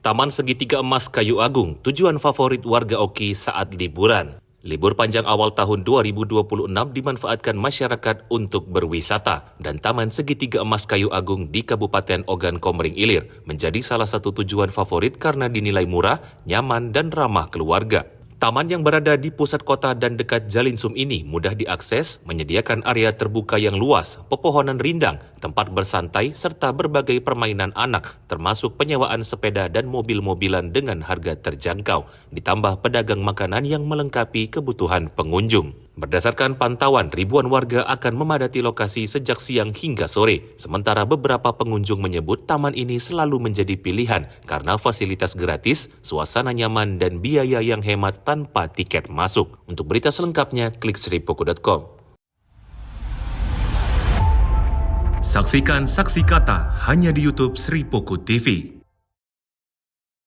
Taman Segitiga Emas Kayu Agung, tujuan favorit warga Oki saat liburan. Libur panjang awal tahun 2026 dimanfaatkan masyarakat untuk berwisata dan Taman Segitiga Emas Kayu Agung di Kabupaten Ogan Komering Ilir menjadi salah satu tujuan favorit karena dinilai murah, nyaman, dan ramah keluarga. Taman yang berada di pusat kota dan dekat Jalinsum ini mudah diakses, menyediakan area terbuka yang luas, pepohonan rindang, tempat bersantai, serta berbagai permainan anak, termasuk penyewaan sepeda dan mobil-mobilan dengan harga terjangkau, ditambah pedagang makanan yang melengkapi kebutuhan pengunjung. Berdasarkan pantauan, ribuan warga akan memadati lokasi sejak siang hingga sore, sementara beberapa pengunjung menyebut taman ini selalu menjadi pilihan karena fasilitas gratis, suasana nyaman, dan biaya yang hemat tanpa tiket masuk. Untuk berita selengkapnya, klik sripoku.com. Saksikan Saksi Kata hanya di YouTube Sri Poku TV.